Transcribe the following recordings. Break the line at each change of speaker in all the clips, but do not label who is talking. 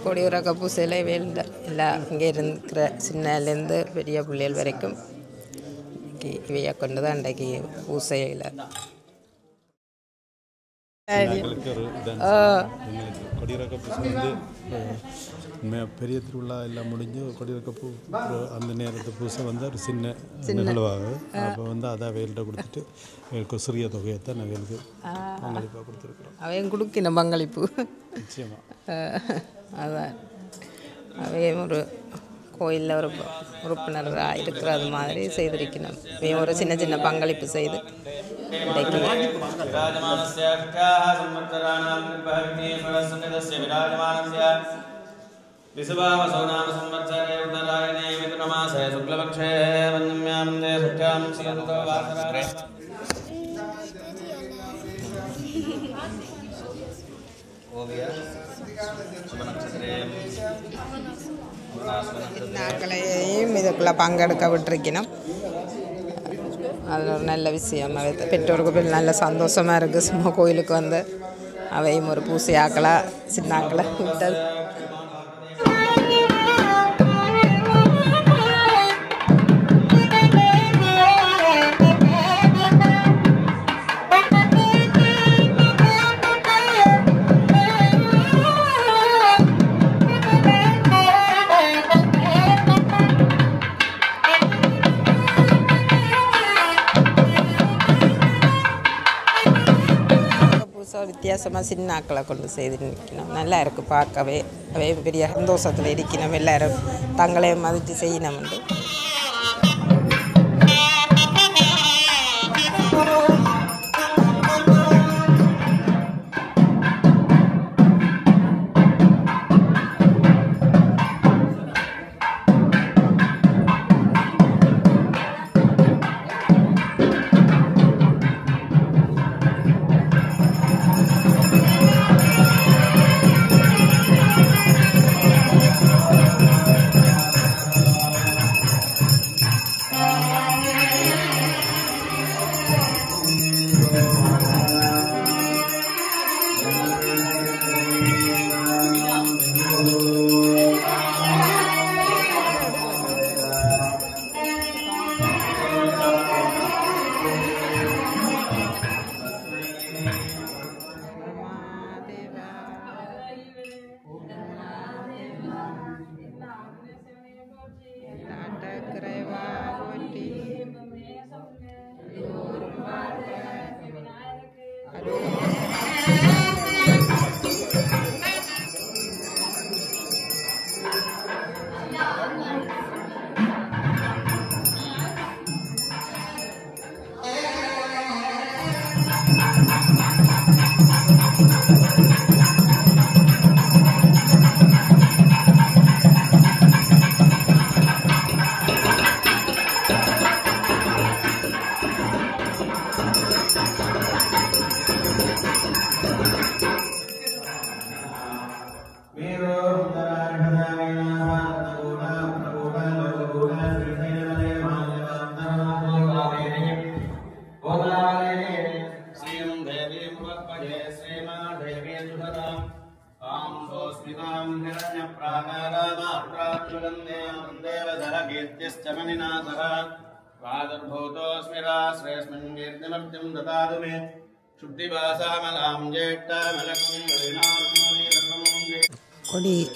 கொடியுறக்க பூசையில் எல்லாம் இங்கே இருக்கிற சின்னலேருந்து பெரிய பிள்ளைகள் வரைக்கும் இவையை கொண்டு தான் இன்றைக்கு பூசையில்
கொடியிறக்க பூசை வந்து பெரிய திருவிழா எல்லாம் முடிஞ்சு கொடியிறக்க பூ அந்த நேரத்து பூசை வந்து ஒரு சின்ன நிகழ்வாகும். அப்போ வந்து அதை அவைகள்கிட்ட கொடுத்துட்டு அவைகளுக்கு சிறிய தொகையைத்தான் அவைகளுக்கு பங்களிப்பாக கொடுத்துருக்குறோம்.
அவையும் கொடுக்கணும் பங்களிப்பு
நிச்சயமாக.
அதான் அவையும் ஒரு கோயிலில் ஒரு உறுப்பினராக இருக்கிறது மாதிரி செய்திருக்கணும். அவையும் ஒரு சின்ன சின்ன பங்களிப்பு செய்து இன்றைக்கு நாங்களையும் இதுக்குள்ளே பங்கெடுக்க விட்டுருக்கணும். அது ஒரு நல்ல விஷயம். பெற்றோருக்கு நல்ல சந்தோஷமாக இருக்குது. சும்மா கோயிலுக்கு வந்து அவையும் ஒரு பூசையாக்களாக சின்னாக்களை விட்டது. வித்தியாசமாக சின்ன ஆக்களை கொண்டு செய்து நிற்கணும். நல்லா இருக்குது பார்க்கவே. அவை பெரிய சந்தோஷத்தில் இருக்கணும். எல்லோரும் தங்களை மதித்து செய்யணும்.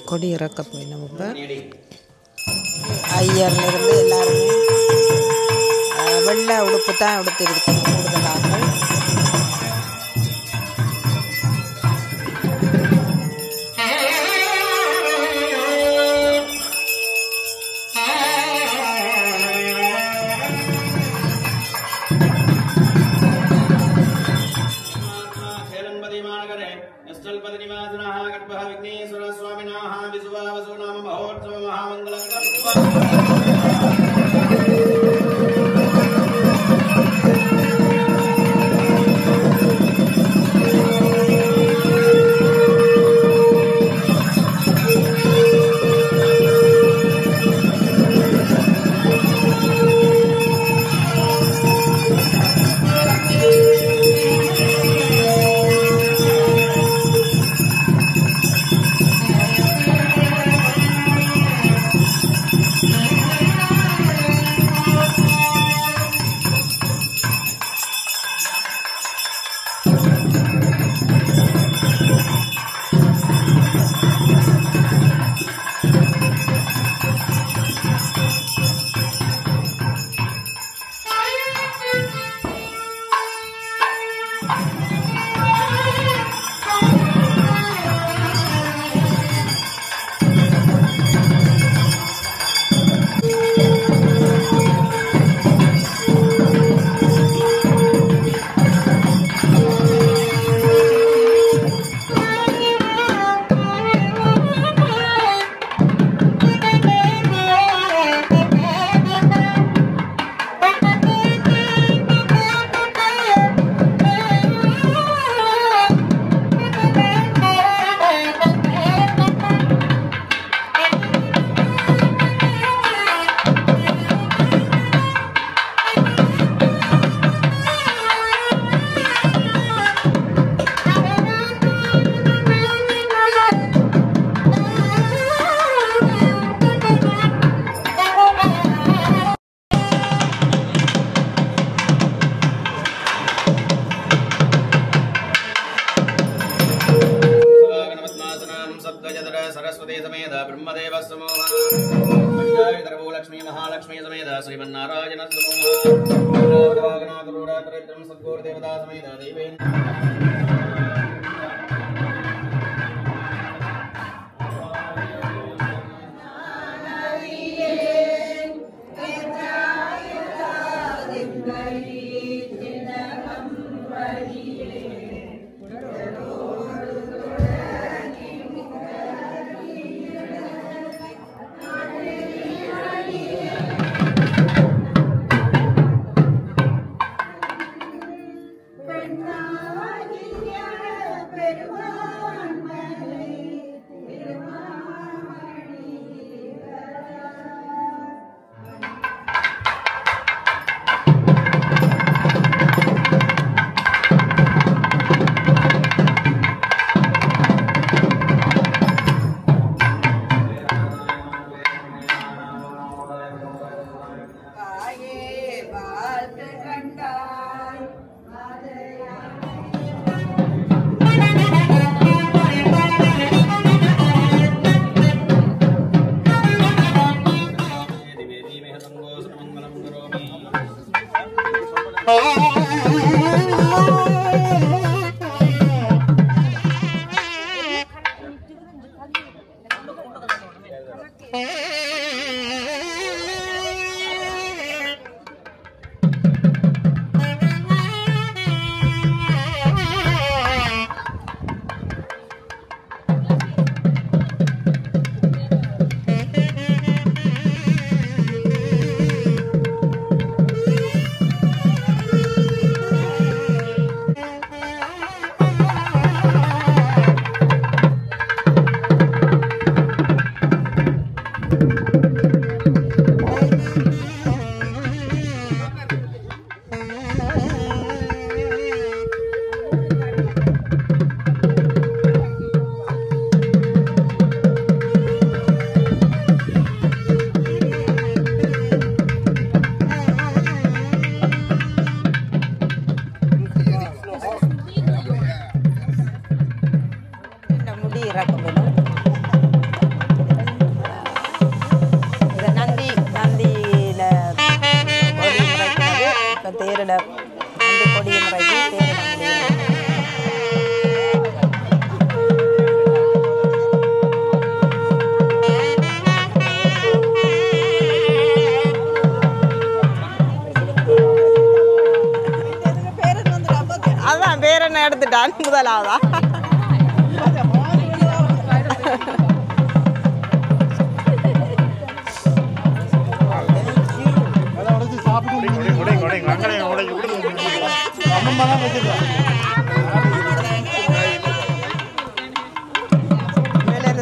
கொடி இறக்க போய் நம்ம ஐயர்லேருந்து எல்லாருமே வெள்ளை உடுப்பு தான் உடுத்திருக்கோம். கூடுதலாக
महालक्ष्मी समेत श्रीमन्नारायण सद्गुरु देवता समेत
எடுத்துட்டான் முதலாவதா.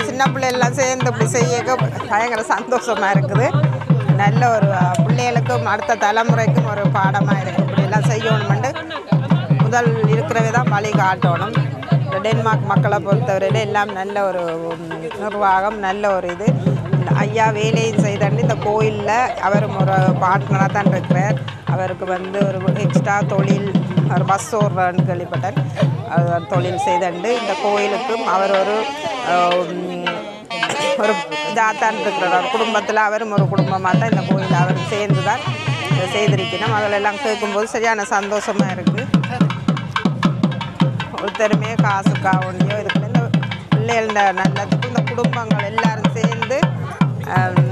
சின்ன பிள்ளைகள்லாம் சேர்ந்து இப்படி செய்ய பயங்கர சந்தோஷமாக இருக்குது. நல்ல ஒரு பிள்ளைகளுக்கும் அடுத்த தலைமுறைக்கும் ஒரு பாடமாக இருக்குது. இப்படியெல்லாம் செய்யணுமெண்டு முதல் இருக்கிறவே தான் வழி காட்டணும். இந்த டென்மார்க் மக்களை பொறுத்தவரையில் எல்லாம் நல்ல ஒரு நிர்வாகம், நல்ல ஒரு இது. ஐயா வேலையும் செய்தாண்டு இந்த கோயிலில் அவரும் ஒரு பார்ட்னராக தான் இருக்கிறார். அவருக்கு ஒரு எக்ஸ்ட்ரா தொழில், ஒரு பஸ் ஓடுறான்னு கேள்விப்பட்டேன். தொழில் செய்தாண்டு இந்த கோயிலுக்கும் அவர் ஒரு இதாகத்தான் இருக்கிறார். ஒரு குடும்பத்தில் அவரும் ஒரு குடும்பமாக தான் இந்த கோயில் அவர் சேர்ந்து தான் செய்திருக்கணும். அதிலெல்லாம் கேட்கும்போது சரியான சந்தோஷமாக இருக்குது. ஒருத்தருமே காசுக்காக ஒன்றியோ இதுக்கு இந்த பிள்ளைகள நல்லதுக்கு இந்த குடும்பங்கள் எல்லோரும் சேர்ந்து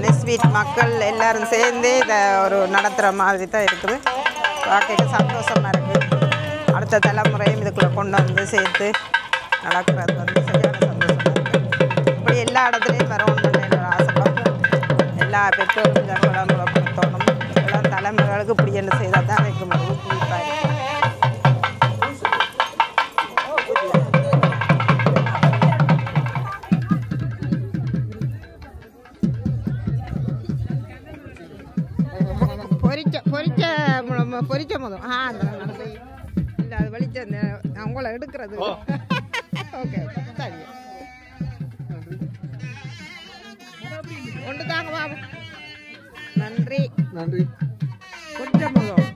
நெஸ்வீட் மக்கள் எல்லோரும் சேர்ந்து இதை ஒரு நடத்துகிற மாதிரி தான் இருக்குது. பார்க்க சந்தோஷமாக இருக்குது. அடுத்த தலைமுறையும் இதுக்குள்ளே கொண்டு வந்து சேர்த்து நடக்கிறது சரியான சந்தோஷமாக இருக்குது. இப்படி எல்லா இடத்துலையும் வரணும்னு ஆசைப்படுறேன். எல்லா பெற்றோரும் இதை குழம்புப்படுத்தணும். எல்லாம் தலைமுறைகளுக்கு இப்படி என்ன செய்தால் தான் வைக்க முடியும். பொரிச்ச போதும் இல்லை அது வலிச்ச அவங்கள எடுக்கிறது. ஓகே சரி கொண்டு தாங்க பாபு. நன்றி நன்றி. கொஞ்சம் போதும்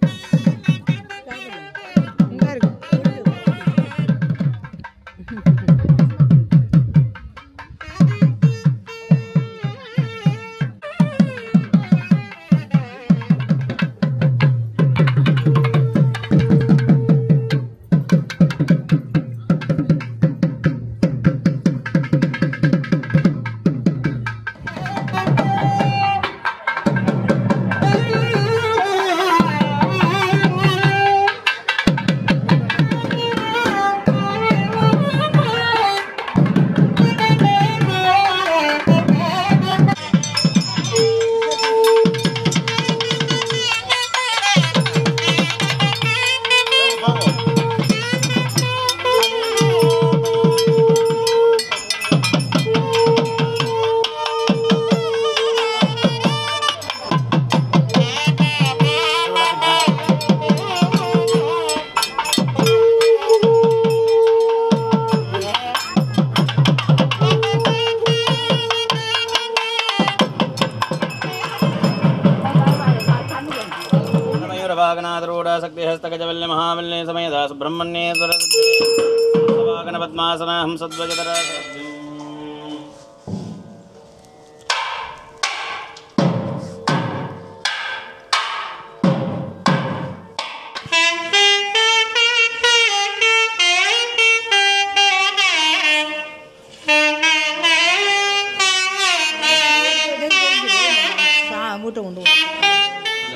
இங்கே இருக்கு.
वागनाथरूढ शक्तिहस्तगजवल्य महावल्य समेधा सुब्रह्मण्येश्वर वागनपद्मासन हंसध्वजधर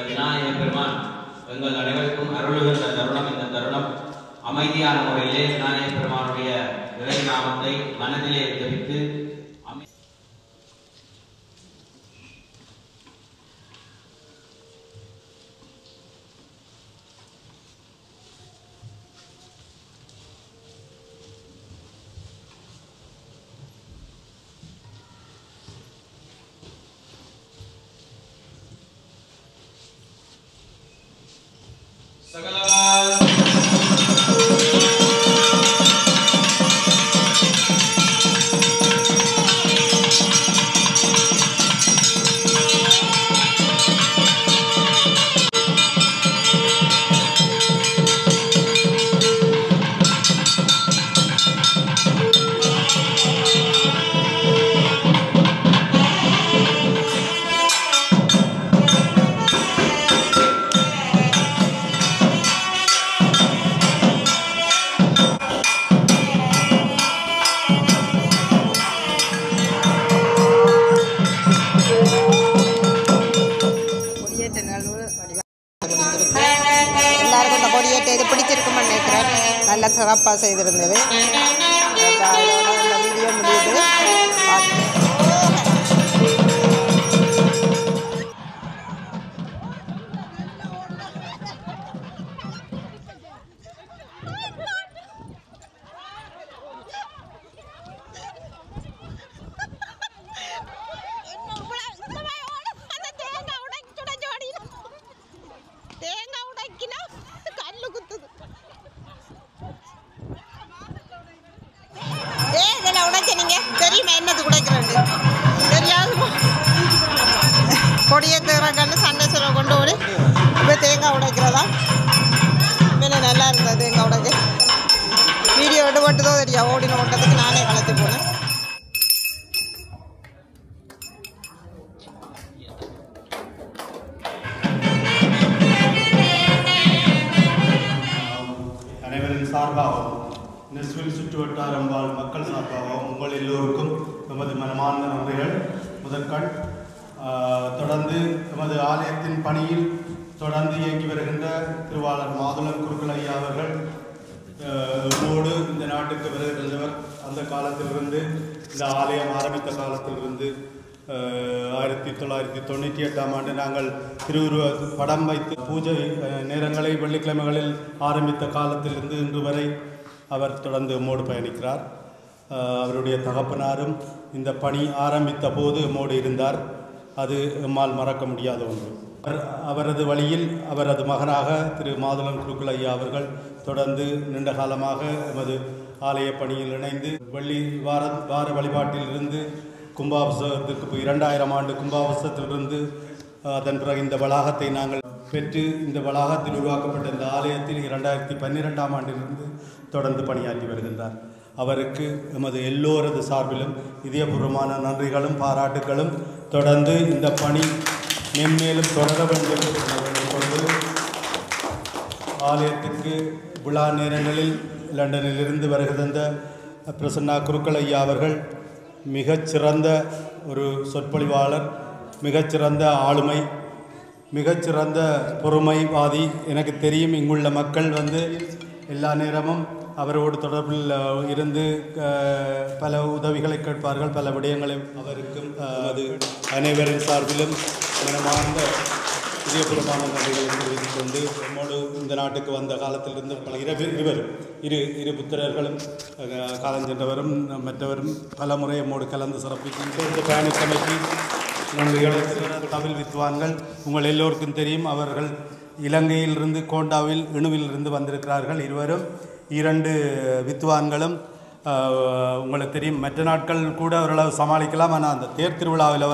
விநாயகப் பெருமான் எங்கள் அனைவருக்கும் அருளுகின்ற தருணம் இந்த தருணம் அமைதியான முறையிலே விநாயகப் பெருமானுடைய இறை நாமத்தை மனதிலே ஜபித்து
எல்லாருக்கும் இந்த கொடியேற்ற இது பிடிச்சிருக்குன்னு நினைக்கிறேன். நல்லா சிறப்பாக செய்திருந்தது. இந்த வீடியோ முடியுது. கொடியேற்றுறக்கண்டு சண்டை சொல்ல கொண்டு ஓடி இப்போ தேங்காய் உடைக்கிறதா மேலே நல்லா இருந்தது. தேங்காய் உடைக்க வீடியோ எடுபட்டுதோ தெரியா ஓடின ஓட்டத்துக்கு நானே கலத்தி போனேன்.
அனைவரின் சார்பாகவும் நெஸ்வில் சுற்றுவட்டாரம் வாழ் மக்கள் சார்பாகவும் உங்கள் எல்லோருக்கும் எமது மனமார்ந்த நன்றிகள். முதற்கண் தொடர்ந்து எமது ஆலயத்தின் பணியில் தொடர்ந்து இயங்கி வருகின்ற திருவாளர் மாதுளம் குருக்கள் ஐயா அவர்கள் நம்மோடு இந்த நாட்டுக்கு வருகின்றவர். அந்த காலத்திலிருந்து இந்த ஆலயம் ஆரம்பித்த காலத்திலிருந்து 1998ஆம் ஆண்டு நாங்கள் திருவுருவ படம் வைத்து பூஜை நேரங்களை வெள்ளிக்கிழமைகளில் ஆரம்பித்த காலத்திலிருந்து இன்று வரை அவர் தொடர்ந்து நம்மோடு பயணிக்கிறார். அவருடைய தகப்பனாரும் இந்த பணி ஆரம்பித்த போது நம்மோடு இருந்தார். அது எம்மால் மறக்க முடியாத ஒன்று. அவரது வழியில் அவரது மகனாக திரு மாதுளம் குருக்கள் ஐயா அவர்கள் தொடர்ந்து நீண்ட காலமாக எமது ஆலய பணியில் இணைந்து வெள்ளி வார வழிபாட்டிலிருந்து கும்பாபிஷேகத்திற்கு 2000 ஆண்டு கும்பாபிஷேகத்திலிருந்து அதன் பிறகு இந்த வளாகத்தை நாங்கள் பெற்று இந்த வளாகத்தில் உருவாக்கப்பட்ட இந்த ஆலயத்தில் 2012ஆம் ஆண்டிலிருந்து தொடர்ந்து பணியாற்றி வருகின்றார். அவருக்கு எமது எல்லோரது சார்பிலும் இதயபூர்வமான நன்றிகளும் பாராட்டுகளும். தொடர்ந்து இந்த பணி மென்மேலும் தொடர வேண்டும் கொண்டு ஆலயத்துக்கு விழா நேரங்களில் லண்டனிலிருந்து வருகின்ற பிரசன்னா குருக்கள் ஐயா அவர்கள் மிகச்சிறந்த ஒரு சொற்பொழிவாளர், மிகச்சிறந்த ஆளுமை, மிகச்சிறந்த பொறுமைவாதி. எனக்கு தெரியும் இங்குள்ள மக்கள் எல்லா நேரமும் அவரோடு தொடர்பில் இருந்து பல உதவிகளை கேட்பார்கள், பல விடயங்களை. அவருக்கும் அது அனைவரின் சார்பிலும் மனமார்ந்த இதயபூர்வமான நன்றிகளை தெரிவித்துக் கொண்டு நம்மோடு இந்த நாட்டுக்கு வந்த காலத்திலிருந்து பல இரு புத்திரர்களும் காலஞ்சென்றவரும் மற்றவரும் பல முறை நம்மோடு கலந்து சிறப்பிக்கின்ற இந்த பயணித்தமைக்கு நன்றிகளை. தமிழ் வித்வான்கள் உங்கள் எல்லோருக்கும் தெரியும். அவர்கள் இலங்கையிலிருந்து கோண்டாவில் இணுவிலிருந்து வந்திருக்கிறார்கள். இருவரும் 2 வித்வான்களும் உங்களுக்கு தெரியும். மற்ற நாட்கள் கூட ஓரளவு சமாளிக்கலாம். ஆனால் அந்த தேர் திருவிழாவில்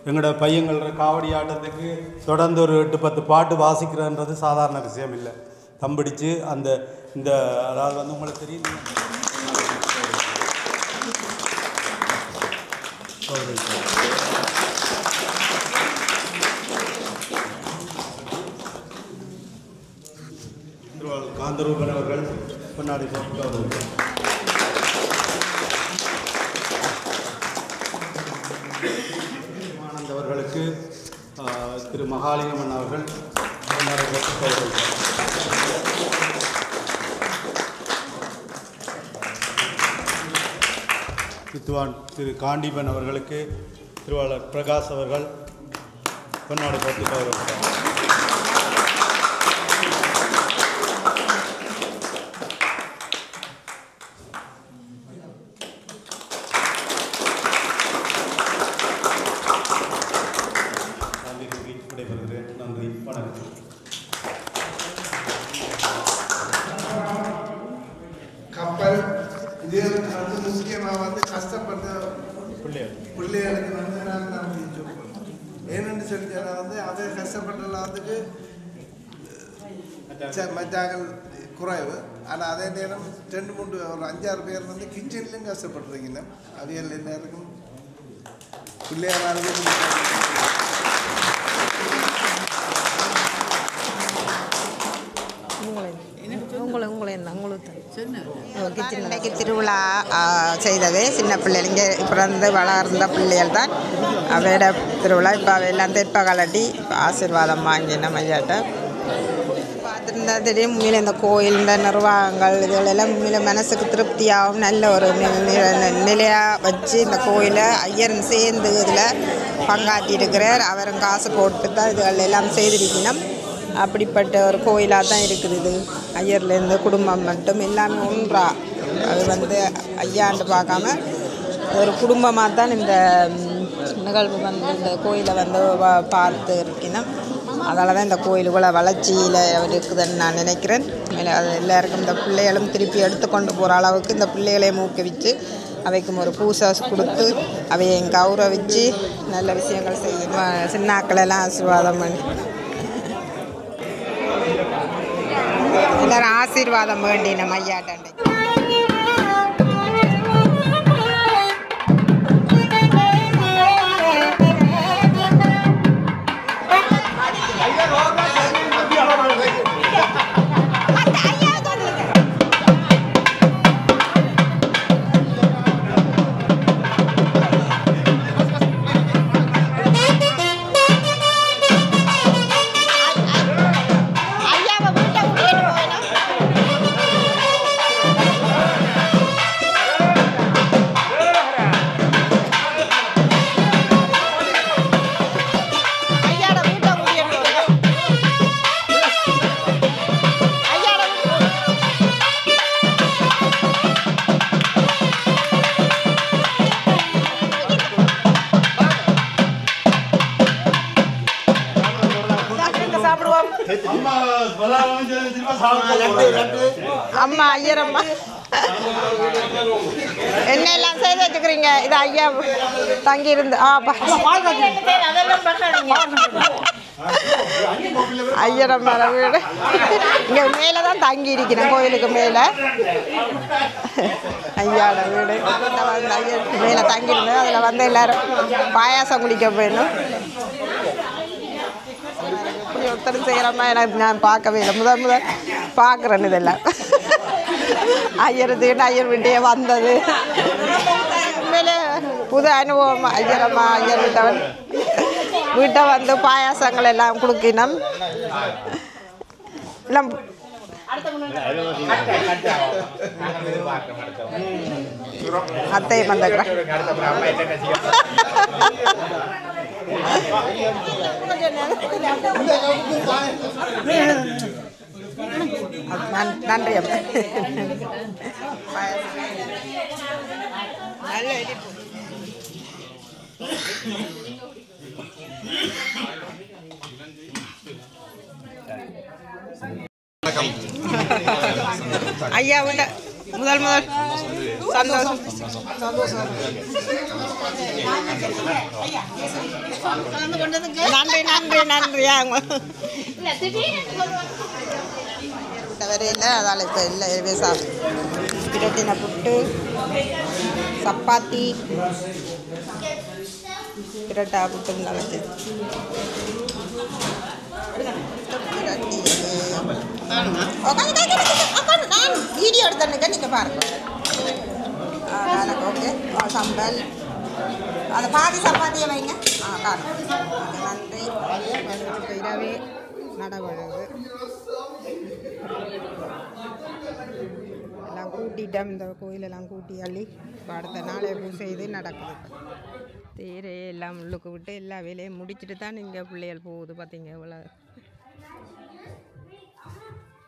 எங்களோட பையங்கள காவடி ஆட்டத்துக்கு தொடர்ந்து ஒரு 8-10 பாட்டு வாசிக்கிறன்றது சாதாரண விஷயம் இல்லை. தம்பிடிச்சு அந்த இந்த அதாவது வந்து உங்களுக்கு தெரியும் காந்தரூபன் அவர்கள் பொன்னாடி ஆனந்த் அவர்களுக்கு திரு மகாலிங்கமன் அவர்கள் வித்வான் திரு காண்டீபன் அவர்களுக்கு திருவாளர் பிரகாஷ் அவர்கள் பொன்னாடி போட்டு கௌரவித்தார். நன்றி, வணக்கம்.
கப்பல் இதுகளுக்கு வந்து முக்கியமாக வந்து கஷ்டப்பட்ட பிள்ளைகளுக்கு வந்து நாங்கள் நன்றி சொல்லுவோம். ஏன்னு சொல்லிச்சா வந்து அதை கஷ்டப்பட்டதுக்கு மற்றாக்கள் குறைவு. ஆனால் அதே நேரம் 2-3 ஒரு 5-6 பேர் வந்து கிச்சன்லேயும் கஷ்டப்பட்டுருக்கீங்க. அவியல் என்ன இருக்கும் பிள்ளைகளாக
இன்னைக்கு திருவிழா செய்தவே சின்ன பிள்ளைங்க பிறந்து வளர்ந்த பிள்ளைகள் தான் அவையோட திருவிழா. இப்போ அவையெல்லாம் தெற்ப கலட்டி ஆசீர்வாதம் வாங்கின மையாட்ட பார்த்துருந்தா தெரியும். உண்மையில இந்த கோயில் இந்த நிர்வாகங்கள் இதுகளெல்லாம் உண்மையில மனசுக்கு திருப்தியாகவும் நல்ல ஒரு நிலையாக வச்சு இந்த கோயிலை ஐயரும் சேர்ந்து இதில் பங்காற்றி இருக்கிறார். அவரும் காசு போட்டு தான் இதுகள் எல்லாம் செய்திருக்கணும். அப்படிப்பட்ட ஒரு கோயிலாக தான் இருக்குது இது. ஐயர்லேருந்து குடும்பம் மட்டும் எல்லாமே ஒன்றா அது வந்து ஐயாண்டு பார்க்காம ஒரு குடும்பமாக தான் இந்த நிகழ்வு வந்து இந்த கோயிலை வந்து பார்த்து இருக்கணும். அதனால தான் இந்த கோயிலுக்குள்ள வளர்ச்சியில் இருக்குதுன்னு நான் நினைக்கிறேன். அது எல்லாருக்கும் இந்த பிள்ளைகளும் திருப்பி எடுத்துக்கொண்டு போகிற அளவுக்கு இந்த பிள்ளைகளையும் ஊக்குவிச்சு அவைக்கும் ஒரு பூசை கொடுத்து அவையை கௌரவிச்சு நல்ல விஷயங்கள் செய்யணும். சின்னாக்களெல்லாம் ஆசீர்வாதம் பண்ணி எல்லாரும் ஆசீர்வாதம் வேண்டி நம்ம ஐயாட்டாண்டை அம்மா ஐயரம்மா என்ன எல்லாம் செய்து வச்சுக்கிறீங்க. இது ஐயா தங்கி இருந்து ஐயரம்மா வீடு இங்க மேல தான் தங்கி இருக்கிறேன். கோயிலுக்கு மேல ஐயாட வீடு ஐயர் மேல தங்கி இருந்தேன். அதுல வந்து எல்லாரும் பாயாசம் குடிக்க போயிடணும். ஒருத்தரும் செய்கிறமா எனக்கு நான் பார்க்கவே இல்லை. முதல் பார்க்குறேன் இதெல்லாம். ஐயருக்கு ஐயர் வீட்டையே வந்தது உண்மையிலே புது அனுபவம். ஐயரம்மா ஐயர் வீட்டை வந்து பாயாசங்கள் எல்லாம் கொடுக்கணும். எல்லாம் அத்தை வந்துக்கிறேன். நன்றி அம்மா. நல்ல ஐயா விட முதல் சந்தோஷம். நன்றி. வரையில் அதால் இப்போ இல்லை விவசாயம் பிரட்டின புட்டு சப்பாத்தி பிரட்டா புட்டுங்க வச்சு நான் வீடியோ எடுத்தேன்னுக்க நீங்கள் பாருங்க. ஓகே சம்பல் அதை பாதி சப்பாத்தியை வைங்க. காணும் நன்றி. இரவே நடவழகு எல்லாம் கூட்டிட்டோம். இந்த கோயிலெல்லாம் கூட்டி அள்ளி இப்போ அடுத்த நாளே பூஜை இது நடக்குது. தேரே எல்லாம் உள்ளுக்கு விட்டு எல்லா வேலையும் முடிச்சுட்டு தான் இங்கே பிள்ளைகள் போகுது. பார்த்தீங்க இவ்வளோ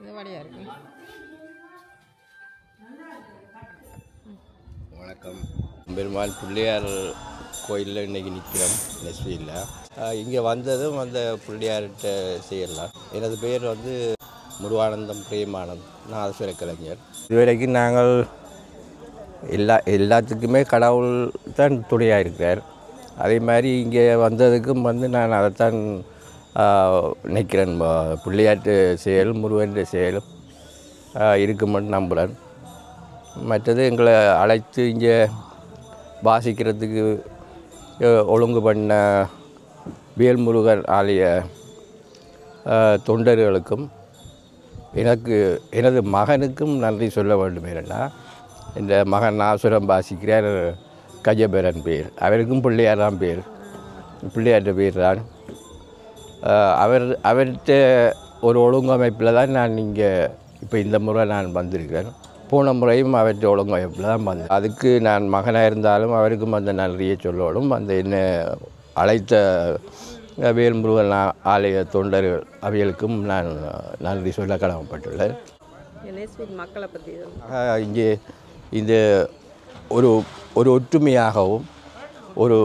இது வழியாக இருக்கு.
வணக்கம். பெருமாள் பிள்ளையார் கோயிலில் இன்றைக்கி நிற்கிறோம் நெஸ்வியில். இங்கே வந்ததும் அந்த பிள்ளையார்கிட்ட செய்யலாம். எனது பேர் வந்து முருகானந்தம் பிரேமானந்த். நான் அரசுரை கலைஞர். இதுவரைக்கும் நாங்கள் எல்லாத்துக்குமே கடவுள் தான் துணையாக இருக்கிறார். அதே மாதிரி இங்கே வந்ததுக்கும் வந்து நான் அதைத்தான் நினைக்கிறேன். பிள்ளையாட்டு செயல் முருகன் செயலும் இருக்குமென்னு நம்புகிறேன். மற்றது எங்களை அழைத்து இங்கே வாசிக்கிறதுக்கு ஒழுங்கு பண்ண வேல்முருகன் ஆலய தொண்டர்களுக்கும் எனது மகனுக்கும் நன்றி சொல்ல வேண்டும். ஏன்னா இந்த மகன் ஆசுரம் வாசிக்கிறார் கஜபேரன் பேர். அவருக்கும் பிள்ளையார் தான் பேர். பிள்ளையார்ட்ட பேர் தான். அவர்கிட்ட ஒரு ஒழுங்கமைப்பில் தான் நான் இங்கே இப்போ இந்த முறை நான் வந்திருக்கிறேன். போன முறையும் அவர்கிட்ட ஒழுங்கமைப்பில் தான் வந்தேன். அதுக்கு நான் மகனாக இருந்தாலும் அவருக்கும் அந்த நன்றியை சொல்லணும். அந்த என்னை அழைத்த வேல்முருகன் ஆலய தொண்டர்கள் அவைகளுக்கும் நான் நன்றி சொல்ல கடமைப்பட்டுள்ளேன்.
மக்களை பற்றி
இங்கே இந்த ஒரு ஒற்றுமையாகவும் ஒரு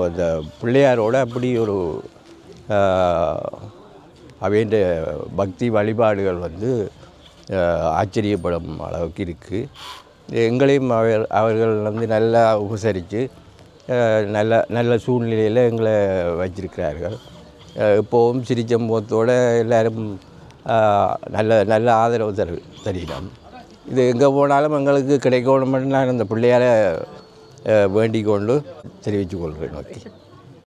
அந்த பிள்ளையாரோட அப்படி ஒரு அவைன்ற பக்தி வழிபாடுகள் வந்து ஆச்சரியப்படும் அளவுக்கு இருக்குது. எங்களையும் அவர்கள் வந்து நல்லா உபசரித்து நல்ல சூழ்நிலையில் எங்களை வச்சிருக்கிறார்கள். இப்போவும் சிரிச்ச முகத்தோடு எல்லோரும் நல்ல ஆதரவு தருகிறோம். இது எங்கே போனாலும் எங்களுக்கு கிடைக்கணும்னு நான் அந்த பிள்ளையாரை வேண்டிக் கொண்டு தெரிவித்துக் கொள்கிறேன். ஓகே.